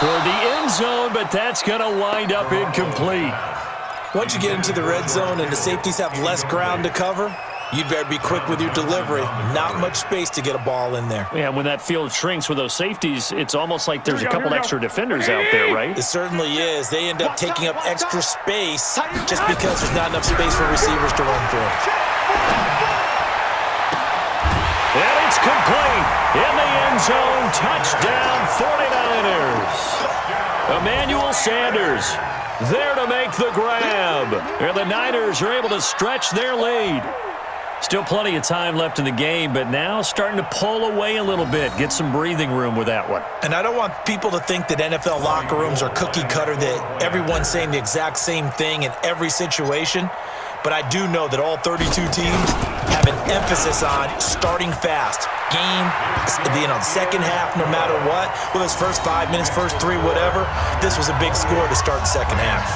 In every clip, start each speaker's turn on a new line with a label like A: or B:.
A: toward the end zone, but that's going to wind up incomplete.
B: Once you get into the red zone and the safeties have less ground to cover, you'd better be quick with your delivery. Not much space to get a ball in there.
A: Yeah, when that field shrinks with those safeties, it's almost like there's a couple extra defenders out there, right?
B: It certainly is. They end up taking up extra space just because there's not enough space for receivers to run through.
A: And it's complete. In the end zone, touchdown 49ers. Emmanuel Sanders there to make the grab. And the Niners are able to stretch their lead. Still plenty of time left in the game, but now starting to pull away a little bit, get some breathing room with that one.
B: And I don't want people to think that NFL locker rooms are cookie cutter, that everyone's saying the exact same thing in every situation. But I do know that all 32 teams have an emphasis on starting fast. Game, second half, no matter what. Whether it's first 5 minutes, first 3, whatever. This was a big score to start the second half.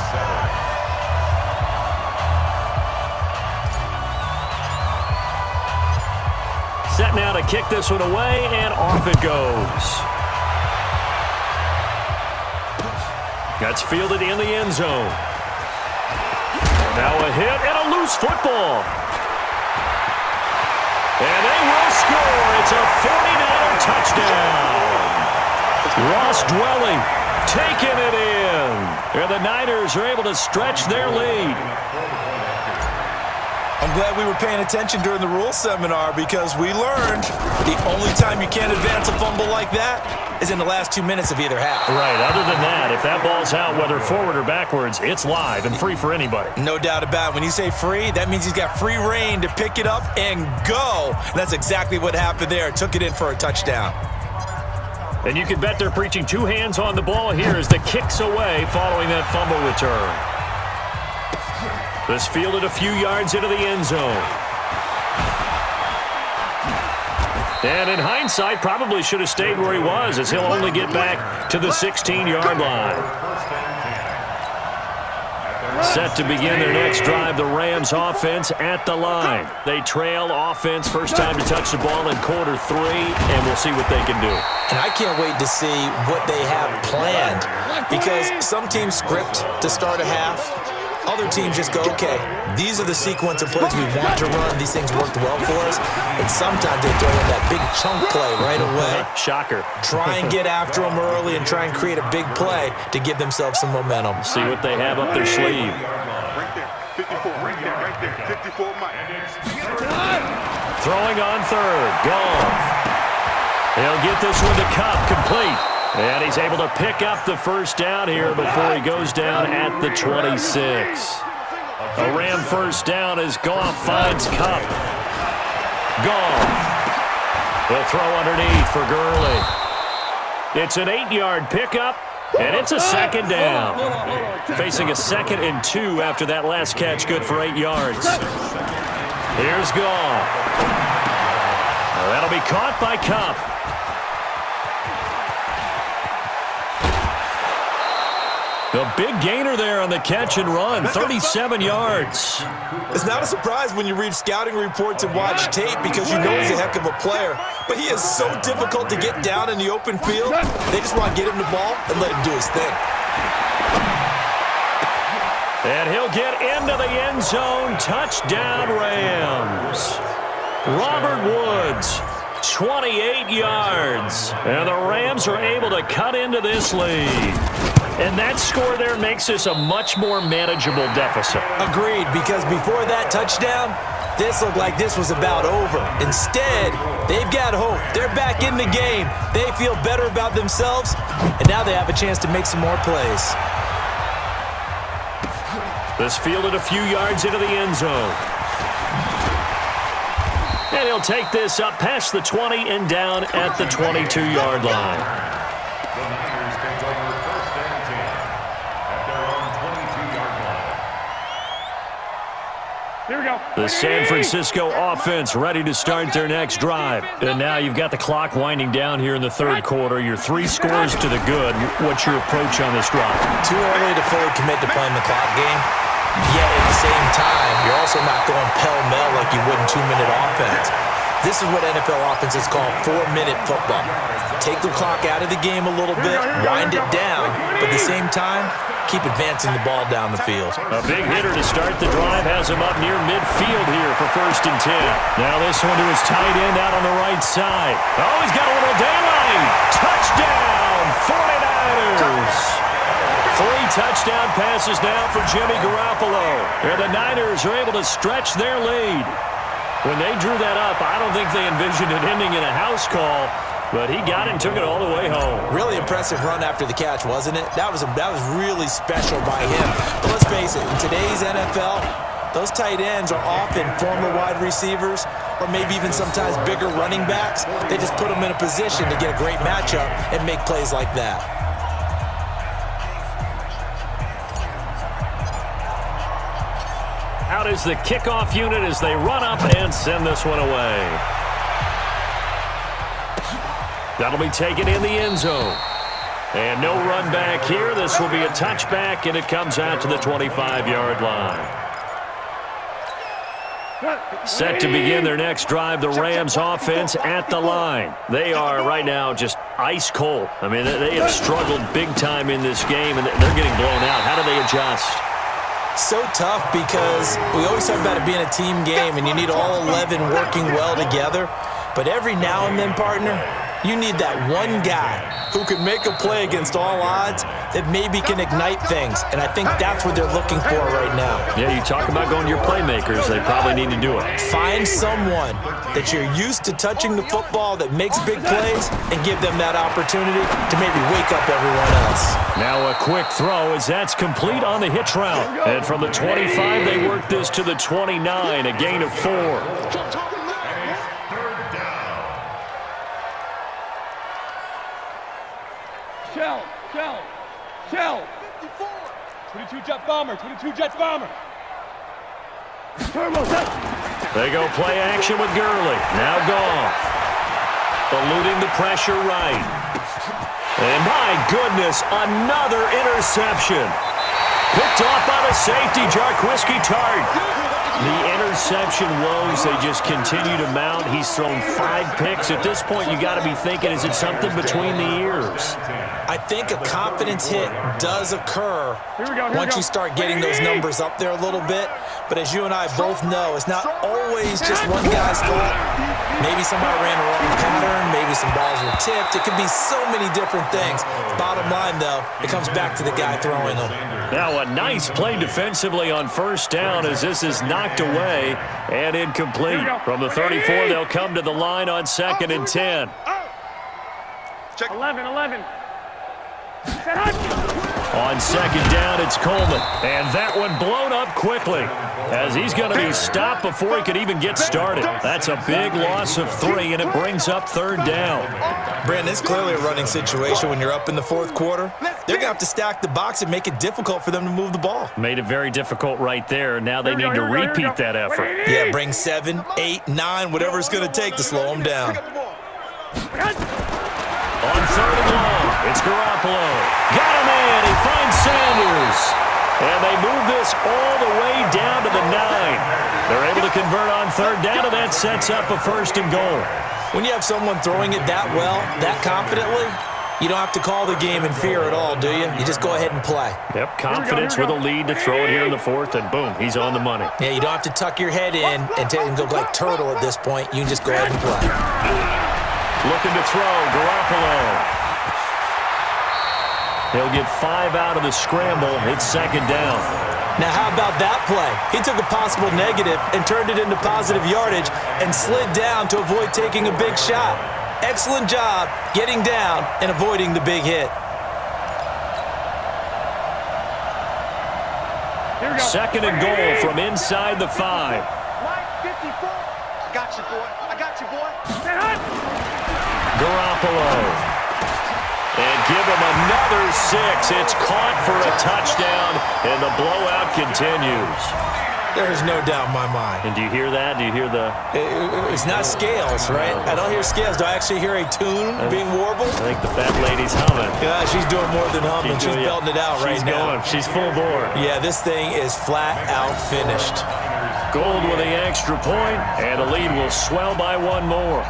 A: Set now to kick this one away, and off it goes. That's fielded in the end zone. Now a hit and a loose football. And they will score. It's a 49er touchdown. Ross Dwelly taking it in. And the Niners are able to stretch their lead.
B: I'm glad we were paying attention during the rules seminar because we learned the only time you can't advance a fumble like that is in the last 2 minutes of either half.
A: Right. Other than that, if that ball's out, whether forward or backwards, it's live and free for anybody.
B: No doubt about it. When you say free, that means he's got free reign to pick it up and go. And that's exactly what happened there. Took it in for a touchdown.
A: And you can bet they're preaching two hands on the ball here as the kick's away following that fumble return. This fielded a few yards into the end zone. And in hindsight, probably should have stayed where he was as he'll only get back to the 16-yard line. Set to begin their next drive, the Rams offense at the line. They trail offense, first time to touch the ball in quarter 3, and we'll see what they can do.
B: And I can't wait to see what they have planned because some teams script to start a half. Other teams just go, okay, these are the sequence of plays we want to run. These things worked well for us. And sometimes they throw in that big chunk play right away.
A: Shocker.
B: Try and get after them early and try and create a big play to give themselves some momentum.
A: See what they have up their sleeve.
C: Right there, 54, right there, 54, Mike.
A: Throwing on third, Goff. He'll get this one to Kupp, complete. And he's able to pick up the first down here before he goes down at the 26. A Ram first down as Goff finds Kupp. Goff. He'll throw underneath for Gurley. It's an 8-yard pickup, and it's a second down. Facing a 2nd and 2 after that last catch, good for 8 yards. Here's Goff. That'll be caught by Kupp. The big gainer there on the catch and run, 37 yards.
B: It's not a surprise when you read scouting reports and watch tape because you know he's a heck of a player. But he is so difficult to get down in the open field. They just want to get him the ball and let him do his thing.
A: And he'll get into the end zone. Touchdown, Rams. Robert Woods, 28 yards. And the Rams are able to cut into this lead. And that score there makes this a much more manageable deficit.
B: Agreed, because before that touchdown, this looked like this was about over. Instead, they've got hope. They're back in the game. They feel better about themselves, and now they have a chance to make some more plays.
A: This fielded a few yards into the end zone. And he'll take this up past the 20 and down at the 22-yard line.
C: Here we go.
A: The San Francisco offense ready to start their next drive. And now you've got the clock winding down here in the third quarter. Your 3 scores to the good. What's your approach on this drive?
B: Too early to fully commit to playing the clock game. Yet at the same time, you're also not going pell-mell like you would in 2-minute offense. This is what NFL offenses call 4-minute football. Take the clock out of the game a little bit, wind it down, but at the same time, keep advancing the ball down the field.
A: A big hitter to start the drive has him up near midfield here for 1st and 10. Now this one to his tight end out on the right side. Oh, he's got a little daylight. Touchdown, 49ers. 3 touchdown passes now for Jimmy Garoppolo. And the Niners are able to stretch their lead. When they drew that up, I don't think they envisioned it ending in a house call, but he got it and took it all the way home.
B: Really impressive run after the catch, wasn't it? That was really special by him. But let's face it, in today's NFL, those tight ends are often former wide receivers or maybe even sometimes bigger running backs. They just put them in a position to get a great matchup and make plays like that.
A: Out is the kickoff unit as they run up and send this one away. That'll be taken in the end zone. And no run back here. This will be a touchback, and it comes out to the 25-yard line. Set to begin their next drive, the Rams offense at the line. They are right now just ice cold. I mean, they have struggled big time in this game, and they're getting blown out. How do they adjust?
B: So tough because we always talk about it being a team game, and you need all 11 working well together. But every now and then, partner, you need that one guy who can make a play against all odds that maybe can ignite things. And I think that's what they're looking for right now.
A: Yeah, you talk about going to your playmakers. They probably need to do it.
B: Find someone that you're used to touching the football that makes big plays and give them that opportunity to maybe wake up everyone else.
A: Now a quick throw as that's complete on the hitch route. And from the 25, they work this to the 29, a gain of 4.
D: Shell. 22 Jet Bomber. 22 Jets Bomber. Turbo set.
A: They go play action with Gurley. Now Goff. Eluding the pressure right. And my goodness, another interception. Picked off by the safety, Jarquiski Tart. The interception woes, they just continue to mount. He's thrown 5 picks. At this point, you got to be thinking, is it something between the ears?
B: I think a confidence hit does occur once you start getting those numbers up there a little bit. But as you and I both know, it's not always just one guy's fault. Maybe somebody ran a wrong pattern. Maybe some balls were tipped. It could be so many different things. Bottom line, though, it comes back to the guy throwing them.
A: Now a nice play defensively on 1st down as this is knocked away and incomplete. From the 34, they'll come to the line on 2nd and 10.
D: Check 11.
A: On 2nd down, it's Coleman. And that one blown up quickly as he's going to be stopped before he could even get started. That's a big loss of 3, and it brings up 3rd down.
B: Brandon, it's clearly a running situation when you're up in the 4th quarter. They're going to have to stack the box and make it difficult for them to move the ball.
A: Made it very difficult right there. Now they need to repeat that effort.
B: Yeah, bring 7, 8, 9, whatever it's going to take to slow them down.
A: On 3rd and long, it's Garoppolo. Got him in. He finds Sanders. And they move this all the way down to the 9. They're able to convert on 3rd down, and that sets up a 1st and goal.
B: When you have someone throwing it that well, that confidently, you don't have to call the game in fear at all, do you? You just go ahead and play.
A: Yep, confidence with a lead to throw it here in the 4th, and boom, he's on the money.
B: Yeah, you don't have to tuck your head in and go like turtle at this point. You can just go ahead and play.
A: Looking to throw, Garoppolo. He'll get 5 out of the scramble. It's 2nd down.
B: Now, how about that play? He took a possible negative and turned it into positive yardage and slid down to avoid taking a big shot. Excellent job getting down and avoiding the big hit.
A: 2nd and goal from inside the 5.
C: I got you, boy.
A: Garoppolo. And give him another 6. It's caught for a touchdown, and the blowout continues.
B: There's no doubt in my mind.
A: And do you hear that? Do you hear the...
B: It's not scales, right? I don't hear scales. Do I actually hear a tune being warbled?
A: I think the fat lady's humming.
B: Yeah, she's doing more than humming. She's belting it out right now.
A: She's going. She's full bore.
B: Yeah, this thing is flat out finished.
A: Gold with the extra point, and the lead will swell by one more.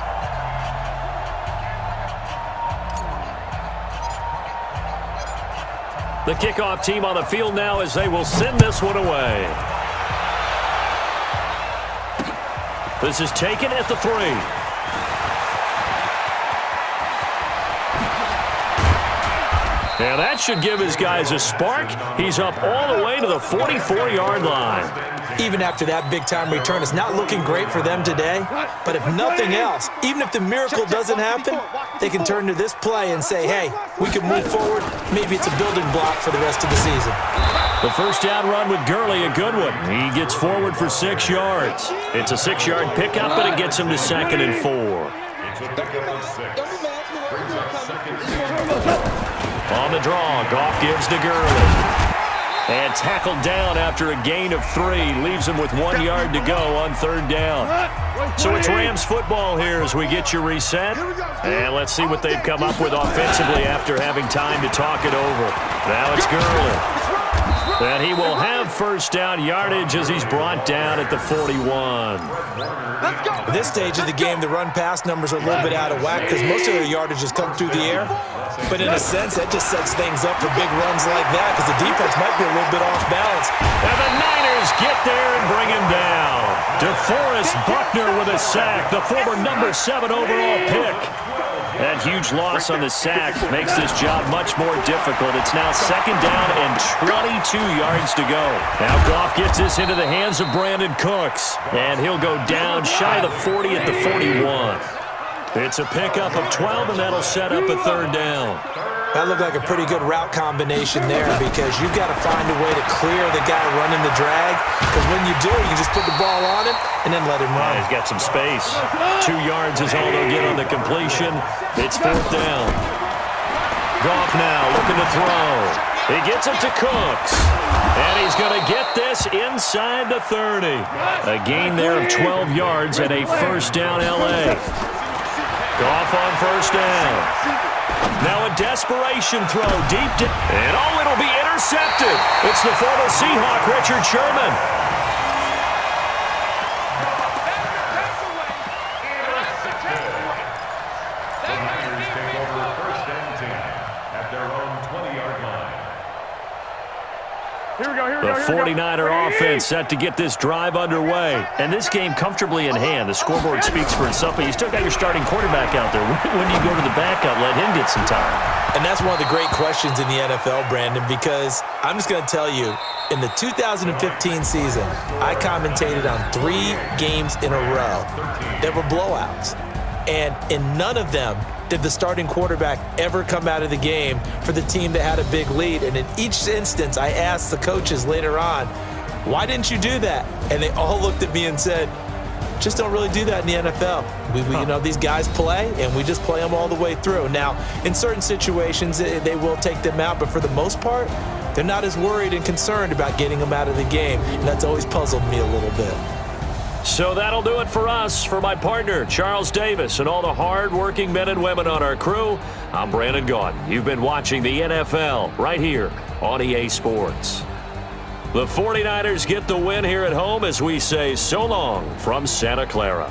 A: The kickoff team on the field now as they will send this one away. This is taken at the 3. And that should give his guys a spark. He's up all the way to the 44-yard line.
B: Even after that big-time return, it's not looking great for them today. But if nothing else, even if the miracle doesn't happen, they can turn to this play and say, hey, we can move forward. Maybe it's a building block for the rest of the season.
A: The first down run with Gurley, a good one. He gets forward for 6 yards. It's a 6-yard pickup, but it gets him to 2nd and 4. On the draw, Goff gives to Gurley. And tackled down after a gain of 3. Leaves him with 1 yard to go on 3rd down. So it's Rams football here as we get you reset. And let's see what they've come up with offensively after having time to talk it over. Now it's Gurley. And he will have first down yardage as he's brought down at the 41.
B: At this stage of the game, the run-pass numbers are a little bit out of whack because most of their yardage has come through the air. But in a sense, that just sets things up for big runs like that because the defense might be a little bit off balance.
A: And the Niners get there and bring him down. DeForest Buckner with a sack, the former number 7 overall pick. That huge loss on the sack makes this job much more difficult. It's now 2nd down and 22 yards to go. Now Goff gets this into the hands of Brandon Cooks, and he'll go down shy of the 40 at the 41. It's a pickup of 12, and that'll set up a 3rd down.
B: That looked like a pretty good route combination there because you've got to find a way to clear the guy running the drag because when you do, you just put the ball on him and then let him run.
A: He's got some space. 2 yards is all they'll get on the completion. It's 4th down. Goff now looking to throw. He gets it to Cooks. And he's going to get this inside the 30. A gain there of 12 yards and a first down L.A. Goff on first down. Now a desperation throw deep and it'll be intercepted. It's the former Seahawk, Richard Sherman.
E: The Niners take over 1st and 10 at their own 20-yard line.
D: Here we go,
A: The 49er offense set to get this drive underway. And this game comfortably in hand. The scoreboard speaks for itself, but you still got your starting quarterback out there. When do you go to the backup, let him get some time?
B: And that's one of the great questions in the NFL, Brandon, because I'm just going to tell you, in the 2015 season, I commentated on 3 games in a row that were blowouts. And in none of them did the starting quarterback ever come out of the game for the team that had a big lead. And in each instance, I asked the coaches later on, why didn't you do that? And they all looked at me and said, just don't really do that in the NFL. You know, these guys play, and we just play them all the way through. Now, in certain situations, they will take them out, but for the most part, they're not as worried and concerned about getting them out of the game, and that's always puzzled me a little bit.
A: So that'll do it for us. For my partner, Charles Davis, and all the hard-working men and women on our crew, I'm Brandon Gaudin. You've been watching the NFL right here on EA Sports. The 49ers get the win here at home as we say so long from Santa Clara.